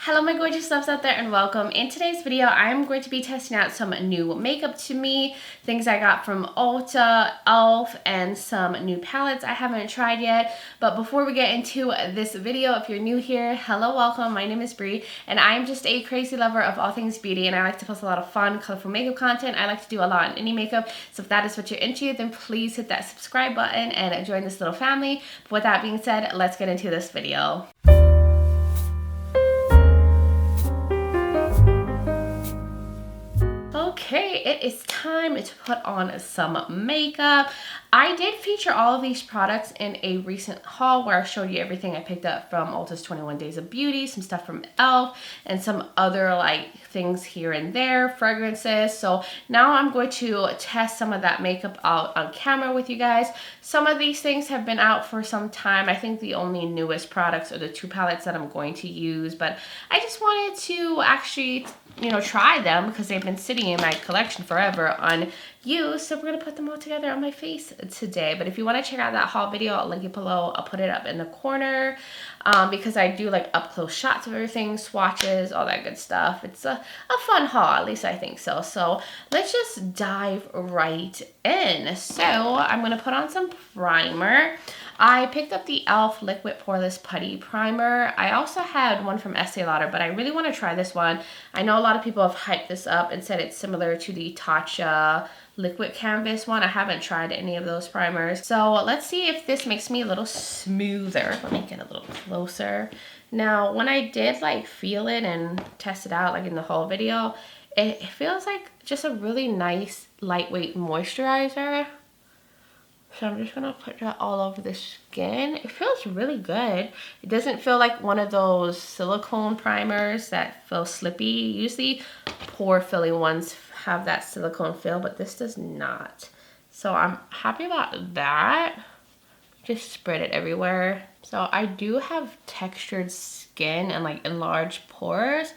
Hello my gorgeous loves out there and welcome. In today's video I am going to be testing out some new makeup to me, things I got from Ulta, e.l.f. and some new palettes I haven't tried yet. But before we get into this video, if you're new here, hello, welcome. My name is Bri and I am just a crazy lover of all things beauty, and I like to post a lot of fun, colorful makeup content. I like to do a lot in indie makeup, so if that is what you're into, then please hit that subscribe button and join this little family. But with that being said, let's get into this video. Okay, it is time to put on some makeup. I did feature all of these products in a recent haul where I showed you everything I picked up from Ulta's 21 Days of Beauty, some stuff from e.l.f. and some other like things here and there, fragrances. So now I'm going to test some of that makeup out on camera with you guys. Some of these things have been out for some time. I think the only newest products are the two palettes that I'm going to use, but I just wanted to actually, you know, try them because they've been sitting in my collection forever unused. So we're gonna put them all together on my face today. But if you want to check out that haul video, I'll link it below. I'll put it up in the corner because I do like up close shots of everything, swatches, all that good stuff. It's a fun haul, at least I think so. So let's just dive right in. So I'm gonna put on some primer. I picked up the e.l.f. Liquid Poreless Putty Primer. I also had one from Estee Lauder, but I really want to try this one. I know a lot of people have hyped this up and said it's similar to the Tatcha Liquid Canvas one. I haven't tried any of those primers. So let's see if this makes me a little smoother. Let me get a little closer. Now, when I did like feel it and test it out like in the whole video, it feels like just a really nice lightweight moisturizer. So I'm just gonna put that all over the skin. It feels really good. It doesn't feel like one of those silicone primers that feel slippy. Usually pore filling ones have that silicone feel, but this does not. So I'm happy about that. Just spread it everywhere. So I do have textured skin and like enlarged pores.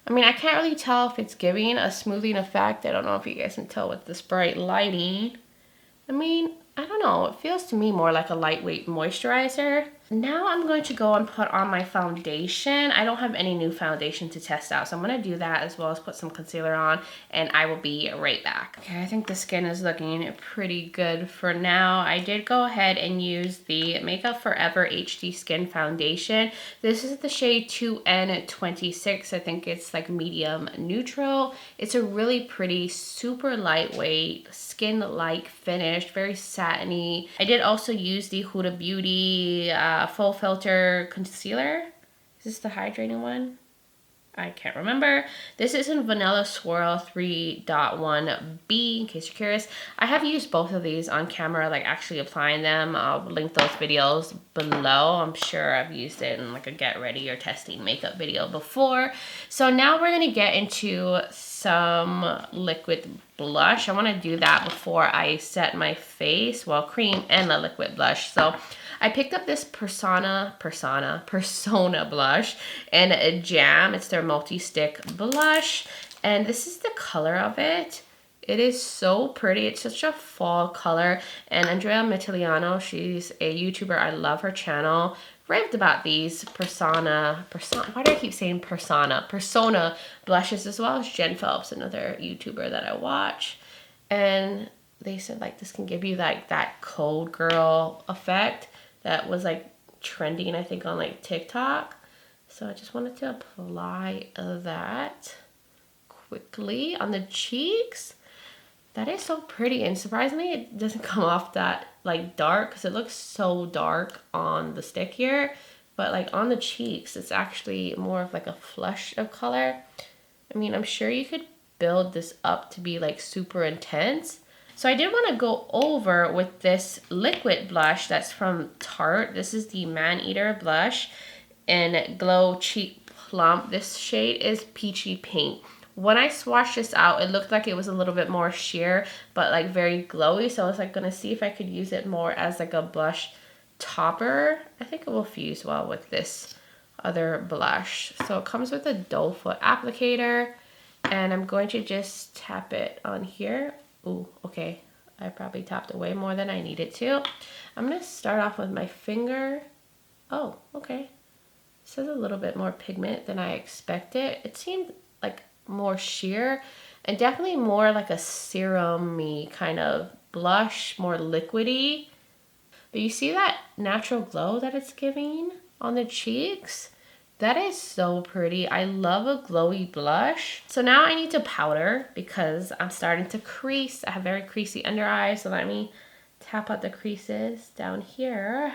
I mean, I can't really tell if it's giving a smoothing effect. I don't know if you guys can tell with this bright lighting. I mean, I don't know, it feels to me more like a lightweight moisturizer. Now I'm going to go and put on my foundation. I don't have any new foundation to test out, so I'm going to do that as well as put some concealer on, and I will be right back. Okay, I think the skin is looking pretty good for now. I did go ahead and use the Makeup Forever HD Skin Foundation. This is the shade 2N26. I think it's like medium neutral. It's a really pretty, super lightweight, skin-like finish, very satiny. I did also use the Huda Beauty Full Filter Concealer. Is this the hydrating one? I can't remember. This is in Vanilla Swirl 3.1B, in case you're curious. I have used both of these on camera, like actually applying them. I'll link those videos below. I'm sure I've used it in like a get ready or testing makeup video before. So now we're gonna get into some liquid blush. I wanna do that before I set my face, well, cream and a liquid blush. So I picked up this Persona blush and a Jam. It's their multi-stick blush, and this is the color of it. It is so pretty. It's such a fall color. And Andrea Mitigliano, she's a YouTuber. I love her channel. Raved about these Persona. Why do I keep saying Persona blushes, as well as Jen Phelps, another YouTuber that I watch. And they said like this can give you like that cold girl effect that was like trending, I think, on like TikTok. So I just wanted to apply that quickly on the cheeks. That is so pretty, and surprisingly it doesn't come off that like dark, because it looks so dark on the stick here, but like on the cheeks it's actually more of like a flush of color. I mean, I'm sure you could build this up to be like super intense. So I did want to go over with this liquid blush that's from Tarte. This is the Man Eater blush in Glow Cheek Plump. This shade is Peachy Pink. When I swatched this out, it looked like it was a little bit more sheer, but like very glowy. So I was like gonna see if I could use it more as like a blush topper. I think it will fuse well with this other blush. So it comes with a doe foot applicator, and I'm going to just tap it on here. Ooh, okay. I probably tapped it way more than I needed to. I'm gonna start off with my finger. Oh, okay. This has a little bit more pigment than I expected. It seemed like more sheer and definitely more like a serum-y kind of blush, more liquidy. But you see that natural glow that it's giving on the cheeks? That is so pretty. I love a glowy blush. So now I need to powder because I'm starting to crease. I have very creasy under eyes, so let me tap out the creases down here.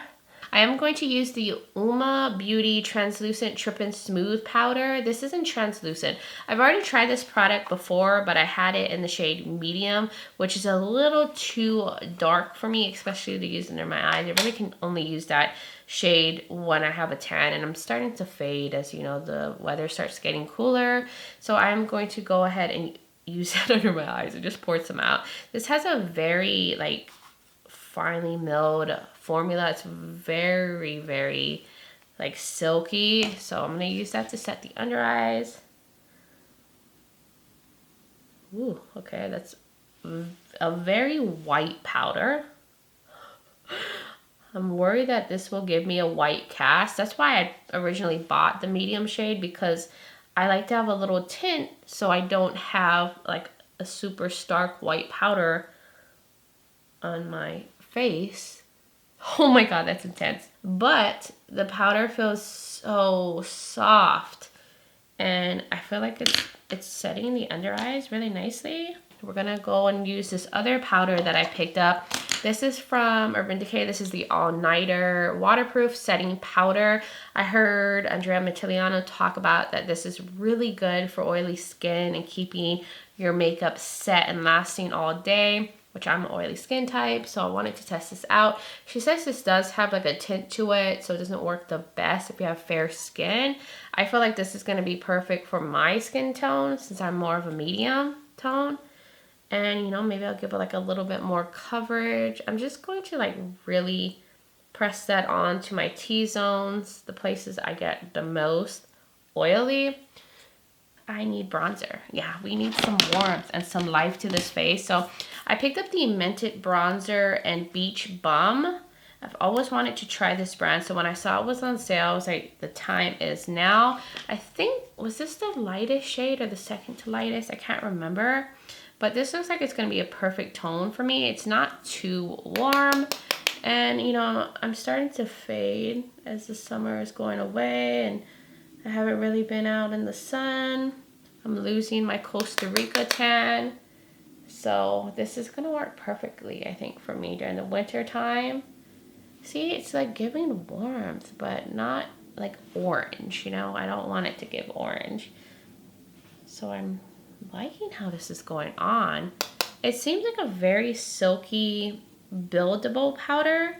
I am going to use the Uma Beauty Translucent Trip and Smooth Powder. This isn't translucent. I've already tried this product before, but I had it in the shade medium, which is a little too dark for me, especially to use under my eyes. I really can only use that shade when I have a tan, and I'm starting to fade as you know the weather starts getting cooler. So I'm going to go ahead and use that under my eyes and just pour some out. This has a very like finely milled formula. It's very, very like silky. So I'm gonna use that to set the under eyes. Ooh, okay, that's a very white powder. I'm worried that this will give me a white cast. That's why I originally bought the medium shade, because I like to have a little tint so I don't have like a super stark white powder on my face. Oh my god, that's intense. But the powder feels so soft, and I feel like it's setting the under eyes really nicely. We're gonna go and use this other powder that I picked up. This is from Urban Decay. This is the All Nighter Waterproof Setting Powder. I heard Andrea Mattiliano talk about that this is really good for oily skin and keeping your makeup set and lasting all day, which I'm an oily skin type, so I wanted to test this out. She says this does have like a tint to it, so it doesn't work the best if you have fair skin. I feel like this is gonna be perfect for my skin tone since I'm more of a medium tone. And you know, maybe I'll give it like a little bit more coverage. I'm just going to like really press that on to my T-zones, the places I get the most oily. I need bronzer. Yeah, we need some warmth and some life to this face. So I picked up the Mented Bronzer and Beach Bum. I've always wanted to try this brand, so when I saw it was on sale, I was like, the time is now. I think, was this the lightest shade or the second to lightest? I can't remember. But this looks like it's going to be a perfect tone for me. It's not too warm. And, you know, I'm starting to fade as the summer is going away. And I haven't really been out in the sun. I'm losing my Costa Rica tan. So this is going to work perfectly, I think, for me during the winter time. See, it's like giving warmth, but not like orange, you know? I don't want it to give orange. So I'm liking how this is going on. It seems like a very silky, buildable powder.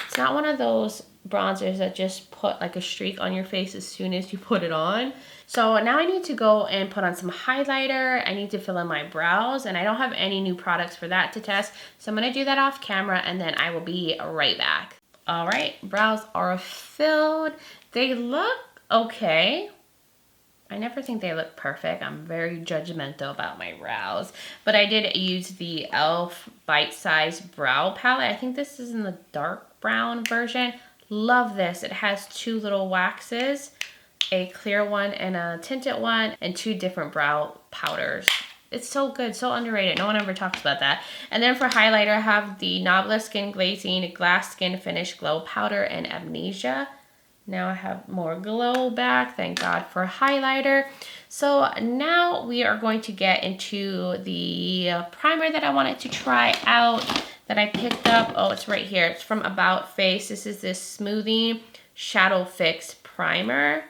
It's not one of those bronzers that just put like a streak on your face as soon as you put it on. So now I need to go and put on some highlighter. I need to fill in my brows, and I don't have any new products for that to test. So I'm gonna do that off camera, and then I will be right back. All right, brows are filled. They look okay. I never think they look perfect. I'm very judgmental about my brows. But I did use the e.l.f. Bite Size Brow Palette. I think this is in the dark brown version. Love this. It has two little waxes, a clear one and a tinted one, and two different brow powders. It's so good, so underrated. No one ever talks about that. And then for highlighter, I have the Nobla Skin Glazing Glass Skin Finish Glow Powder and Amnesia. Now I have more glow back, thank God for highlighter. So now we are going to get into the primer that I wanted to try out that I picked up. Oh, it's right here. It's from About Face. This is this Smoothing Shadow Fix Primer.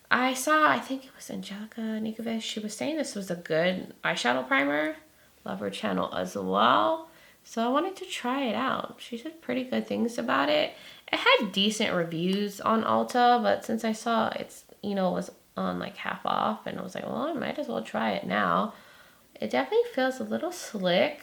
I think it was Angelica Nikovic. She was saying this was a good eyeshadow primer. Love her channel as well. So I wanted to try it out. She said pretty good things about it. It had decent reviews on Ulta, but since I saw it's, you know, was on like half off, and I was like, well, I might as well try it now. It definitely feels a little slick,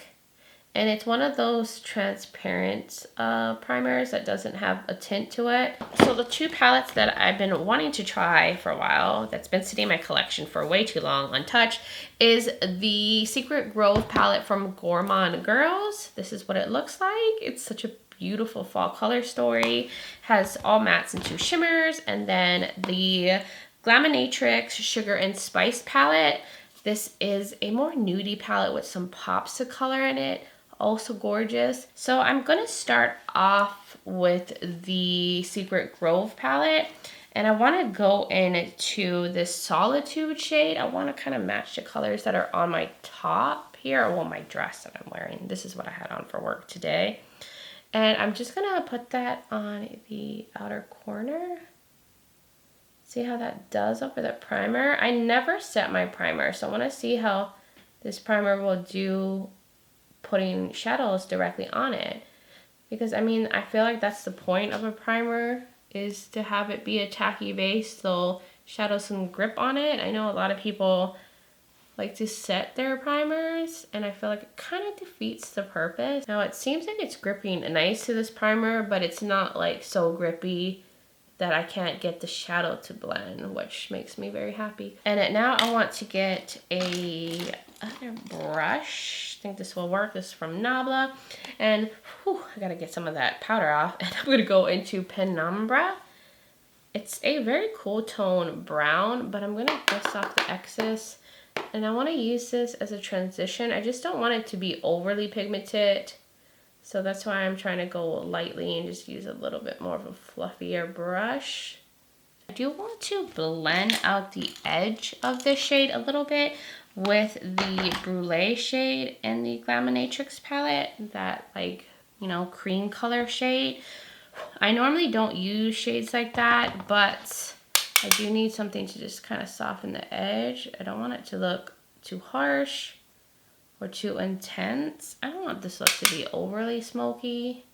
and it's one of those transparent primers that doesn't have a tint to it. So the two palettes that I've been wanting to try for a while, that's been sitting in my collection for way too long untouched, is the Secret Grove palette from Gourmande Girls. This is what it looks like. It's such a beautiful fall color story. Has all mattes and 2 shimmers. And then the Glaminatrix Sugar and Spice palette. This is a more nudie palette with some pops of color in it. Also gorgeous. So I'm going to start off with the Secret Grove palette. And I want to go into this Solitude shade. I want to kind of match the colors that are on my top here. Well, my dress that I'm wearing. This is what I had on for work today. And I'm just going to put that on the outer corner. See how that does over the primer. I never set my primer, so I want to see how this primer will do putting shadows directly on it. Because, I mean, I feel like that's the point of a primer, is to have it be a tacky base so shadows can grip on it. I know a lot of people like to set their primers, and I feel like it kind of defeats the purpose. Now, it seems like it's gripping nice to this primer, but it's not like so grippy that I can't get the shadow to blend, which makes me very happy. And now I want to get a other brush. I think this will work. This is from Nabla. And I gotta get some of that powder off. And I'm gonna go into Penumbra. It's a very cool tone brown, but I'm gonna dust off the excess. And I wanna use this as a transition. I just don't want it to be overly pigmented. So that's why I'm trying to go lightly and just use a little bit more of a fluffier brush. I do want to blend out the edge of this shade a little bit with the Brulee shade in the Glaminatrix palette, that like, you know, cream color shade. I normally don't use shades like that, but I do need something to just kind of soften the edge. I don't want it to look too harsh or too intense. I don't want this look to be overly smoky.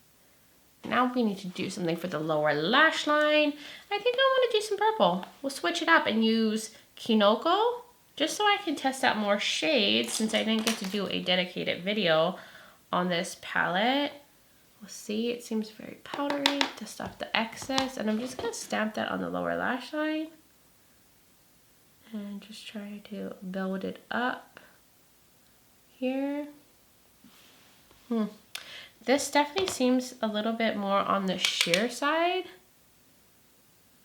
Now we need to do something for the lower lash line. I think I want to do some purple. We'll switch it up and use Kinoko, just so I can test out more shades since I didn't get to do a dedicated video on this palette. We'll see, it seems very powdery. Dust off the excess, and I'm just gonna stamp that on the lower lash line and just try to build it up here. This definitely seems a little bit more on the sheer side.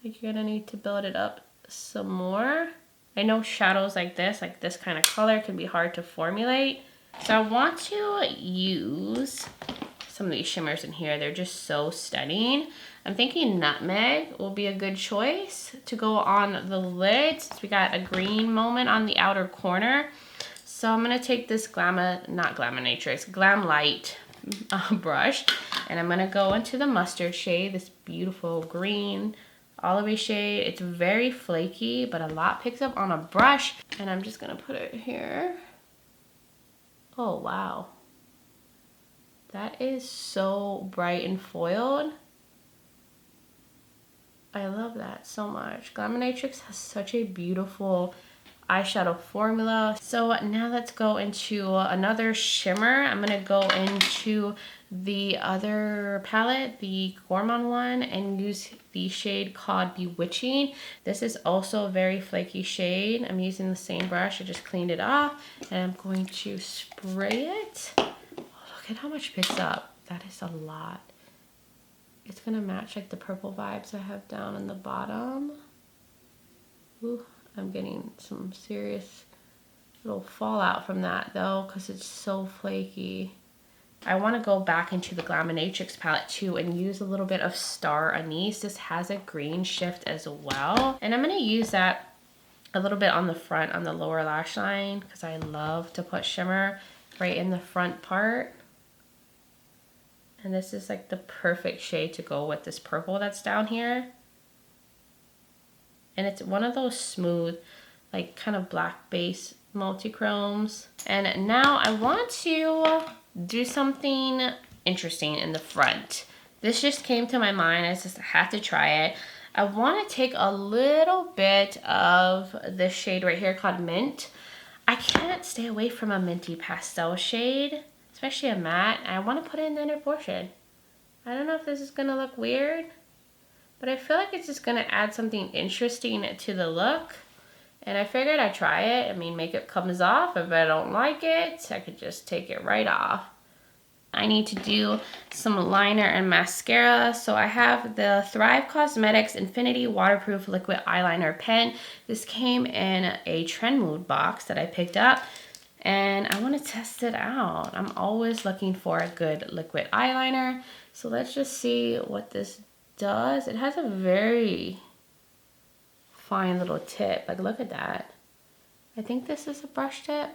Like you're gonna need to build it up some more. I know shadows like this kind of color can be hard to formulate. So I want to use some of these shimmers in here. They're just so stunning. I'm thinking Nutmeg will be a good choice to go on the lid since we got a green moment on the outer corner. So I'm gonna take this Glaminatrix, Glam Light brush, and I'm gonna go into the mustard shade, this beautiful green olive shade. It's very flaky, but a lot picks up on a brush, and I'm just gonna put it here. Oh wow, that is so bright and foiled. I love that so much. Glaminatrix has such a beautiful eyeshadow formula. So now let's go into another shimmer. I'm gonna go into the other palette, the Gourmande one, and use the shade called Bewitching. This is also a very flaky shade. I'm using the same brush. I just cleaned it off, and I'm going to spray it. Oh, look at how much it picks up. That is a lot. It's gonna match like the purple vibes I have down in the bottom. Ooh. I'm getting some serious little fallout from that though, because it's so flaky. I want to go back into the Glaminatrix palette too and use a little bit of Star Anise. This has a green shift as well. And I'm going to use that a little bit on the front, on the lower lash line, because I love to put shimmer right in the front part. And this is like the perfect shade to go with this purple that's down here. And it's one of those smooth, like kind of black base multi-chromes. And now I want to do something interesting in the front. This just came to my mind. I just had to try it. I want to take a little bit of this shade right here called Mint. I can't stay away from a minty pastel shade, especially a matte. I want to put it in the inner portion. I don't know if this is going to look weird, but I feel like it's just going to add something interesting to the look. And I figured I'd try it. I mean, makeup comes off. If I don't like it, I could just take it right off. I need to do some liner and mascara. So I have the Thrive Cosmetics Infinity Waterproof Liquid Eyeliner Pen. This came in a Trend Mood box that I picked up, and I want to test it out. I'm always looking for a good liquid eyeliner. So let's just see what this does. It has a very fine little tip. Like, look at that. I think this is a brush tip.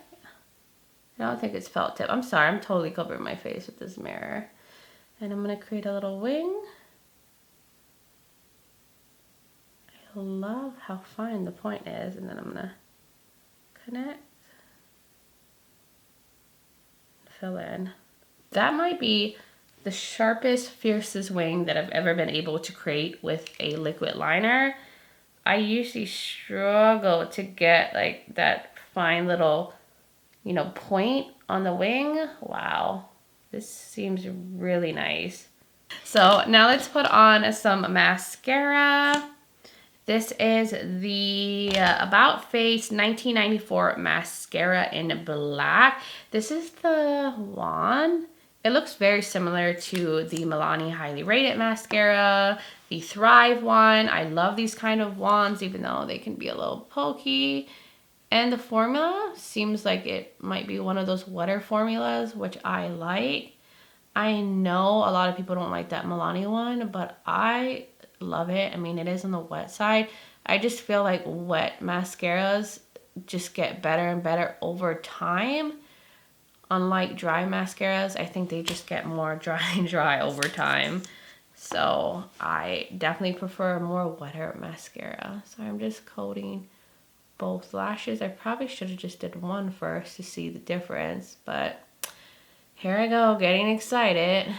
I don't think it's felt tip. I'm sorry, I'm totally covering my face with this mirror. And I'm gonna create a little wing. I love how fine the point is. And then I'm gonna connect, fill in. That might be the sharpest, fiercest wing that I've ever been able to create with a liquid liner. I usually struggle to get like that fine little, you know, point on the wing. Wow, this seems really nice. So now let's put on some mascara. This is the About Face 1994 mascara in black. This is the wand. It looks very similar to the Milani Highly Rated mascara, the Thrive one. I love these kind of wands, even though they can be a little pokey. And the formula seems like it might be one of those wetter formulas, which I like. I know a lot of people don't like that Milani one, but I love it. I mean, it is on the wet side. I just feel like wet mascaras just get better and better over time. Unlike dry mascaras, I think they just get more dry and dry over time. So I definitely prefer a more wetter mascara. So I'm just coating both lashes. I probably should have just did one first to see the difference, but here I go, getting excited.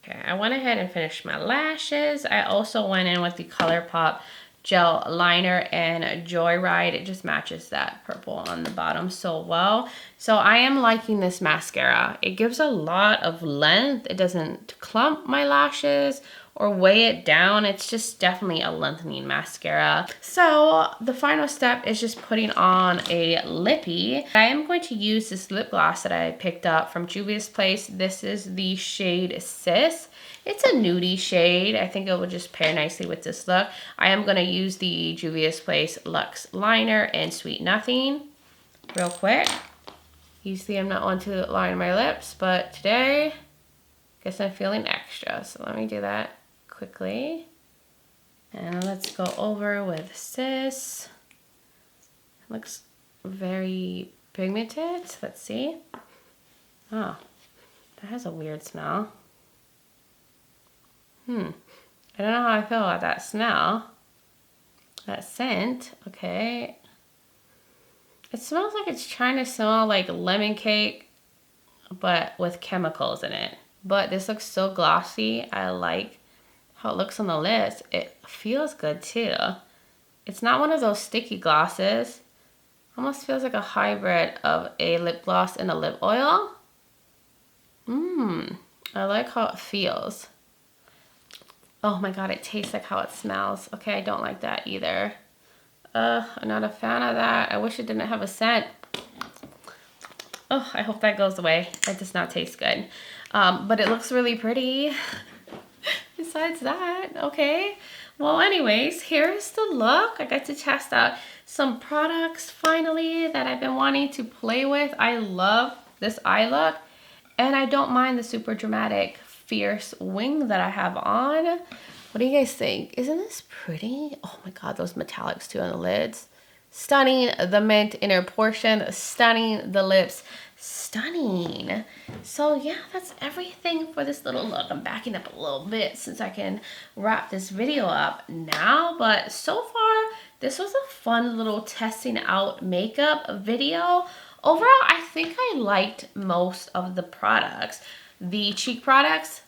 Okay, I went ahead and finished my lashes. I also went in with the Colourpop gel liner and Joyride. It just matches that purple on the bottom so well. So I am liking this mascara. It gives a lot of length. It doesn't clump my lashes or weigh it down. It's just definitely a lengthening mascara. So the final step is just putting on a lippy. I am going to use this lip gloss that I picked up from Juvia's Place. This is the shade Sis. It's a nudie shade. I think it will just pair nicely with this look. I am gonna use the Juvia's Place Luxe Liner and Sweet Nothing real quick. Usually I'm not one to line my lips, but today, guess I'm feeling extra. So let me do that quickly. And let's go over with Sis. Looks very pigmented. Let's see. Oh, that has a weird smell. I don't know how I feel about that smell. That scent, okay. It smells like it's trying to smell like lemon cake, but with chemicals in it. But this looks so glossy. I like how it looks on the lips. It feels good too. It's not one of those sticky glosses. Almost feels like a hybrid of a lip gloss and a lip oil. I like how it feels. Oh my god, it tastes like how it smells. Okay, I don't like that either. I'm not a fan of that. I wish it didn't have a scent. Oh, I hope that goes away. That does not taste good. But it looks really pretty. Besides that, okay. Well, anyways, here's the look. I got to test out some products finally that I've been wanting to play with. I love this eye look. And I don't mind the super dramatic, fierce wing that I have on. What do you guys think? Isn't this pretty? Oh my god, those metallics too on the lids. Stunning. The mint inner portion. Stunning. The lips. Stunning. So yeah, that's everything for this little look. I'm backing up a little bit since I can wrap this video up now. But so far, this was a fun little testing out makeup video. Overall, I think I liked most of the products. The cheek products,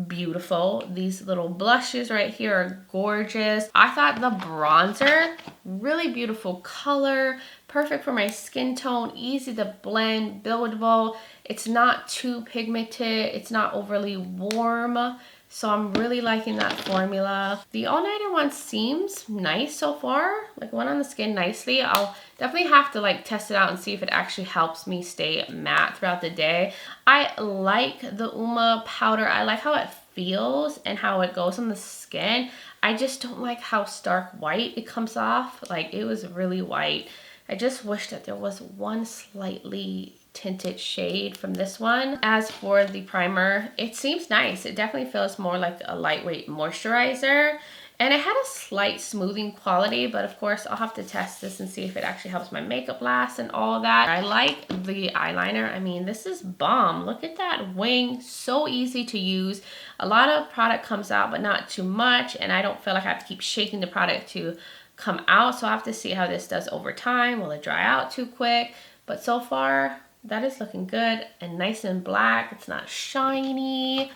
beautiful. These little blushes right here are gorgeous. I thought the bronzer, really beautiful color, perfect for my skin tone, easy to blend, buildable. It's not too pigmented. It's not overly warm. So I'm really liking that formula. The all-nighter one seems nice so far. Like went on the skin nicely. I'll definitely have to like test it out and see if it actually helps me stay matte throughout the day. I like the Uma powder. I like how it feels and how it goes on the skin. I just don't like how stark white it comes off. Like it was really white. I just wish that there was one slightly tinted shade from this one. As for the primer, it seems nice. It definitely feels more like a lightweight moisturizer. And it had a slight smoothing quality, but of course I'll have to test this and see if it actually helps my makeup last and all that. I like the eyeliner. I mean, this is bomb. Look at that wing. So easy to use. A lot of product comes out, but not too much. And I don't feel like I have to keep shaking the product to come out. So I have to see how this does over time. Will it dry out too quick? But so far, that is looking good and nice and black. It's not shiny.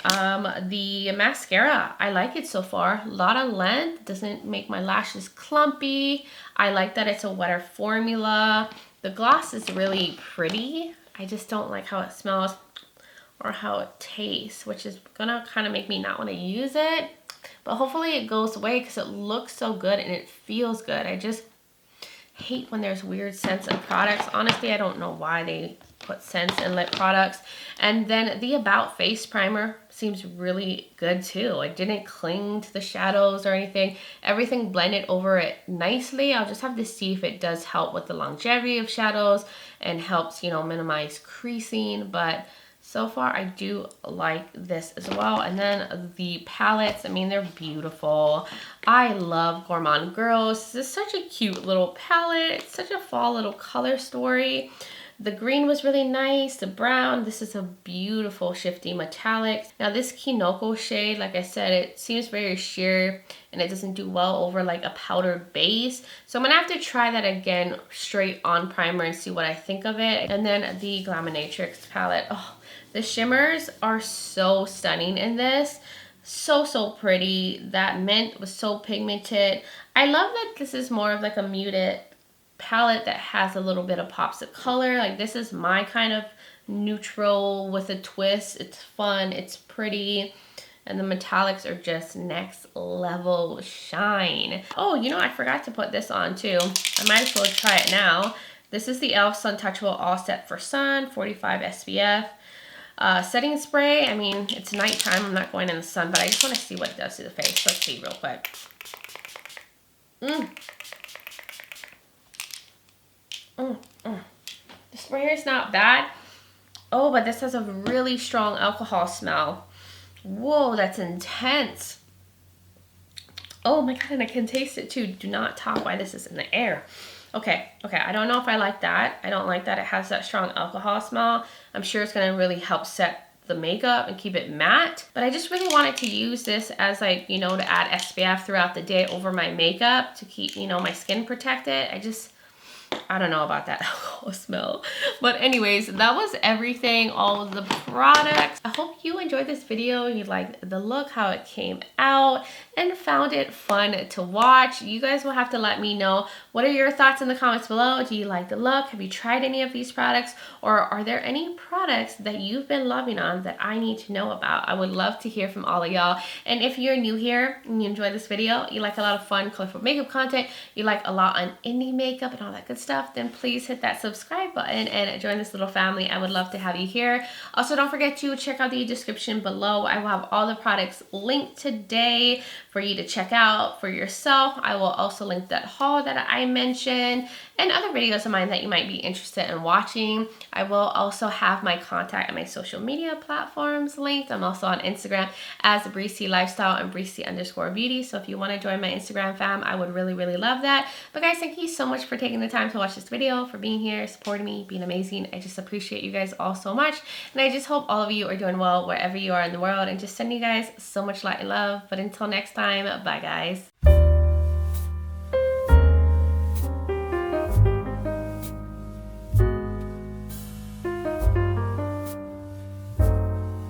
The mascara, I like it so far. A lot of length, doesn't make my lashes clumpy. I like that it's a wetter formula. The gloss is really pretty. I just don't like how it smells or how it tastes, which is gonna kind of make me not want to use it. But hopefully it goes away because it looks so good and it feels good. I just hate when there's weird scents in products. Honestly, I don't know why they put scents in lip products. And then the About Face primer seems really good too. It didn't cling to the shadows or anything. Everything blended over it nicely. I'll just have to see if it does help with the longevity of shadows and helps, you know, minimize creasing. But so far, I do like this as well. And then the palettes, I mean, they're beautiful. I love Gourmande Girls. This is such a cute little palette. It's such a fall little color story. The green was really nice. The brown, this is a beautiful shifty metallic. Now this Kinoko shade, like I said, it seems very sheer and it doesn't do well over like a powdered base. So I'm gonna have to try that again straight on primer and see what I think of it. And then the Glaminatrix palette. Oh, the shimmers are so stunning in this. So pretty. That mint was so pigmented. I love that this is more of like a muted palette that has a little bit of pops of color. Like this is my kind of neutral with a twist. It's fun, it's pretty, and the metallics are just next level shine. Oh, you know, I forgot to put this on too. I might as well try it now. This is the e.l.f. Sun Touchable All Set for Sun 45 SPF. Setting spray. I mean, it's nighttime. I'm not going in the sun, but I just want to see what it does to the face. Let's see real quick. The sprayer is not bad. Oh, but this has a really strong alcohol smell. Whoa, that's intense. Oh my god, and I can taste it too. Do not talk while this is in the air. Okay, I don't know if I like that. I don't like that it has that strong alcohol smell. I'm sure it's gonna really help set the makeup and keep it matte. But I just really wanted to use this as like, you know, to add SPF throughout the day over my makeup to keep, you know, my skin protected. I don't know about that alcohol smell. But anyways, that was everything, all of the products. I hope you enjoyed this video. You liked the look, how it came out, and found it fun to watch. You guys will have to let me know, what are your thoughts in the comments below? Do you like the look? Have you tried any of these products? Or are there any products that you've been loving on that I need to know about? I would love to hear from all of y'all. And if you're new here and you enjoy this video, you like a lot of fun, colorful makeup content, you like a lot on indie makeup and all that good stuff, then please hit that subscribe button and join this little family. I would love to have you here. Also, don't forget to check out the description below. I will have all the products linked today for you to check out for yourself. I will also link that haul that I mentioned and other videos of mine that you might be interested in watching. I will also have my contact and my social media platforms linked. I'm also on Instagram as Brici Lifestyle and Brici_beauty. So if you want to join my Instagram fam, I would really love that. But guys, thank you so much for taking the time to watch this video, for being here, supporting me, being amazing. I just appreciate you guys all so much. And I just hope all of you are doing well wherever you are in the world, and just sending you guys so much light and love. But until next time, bye guys.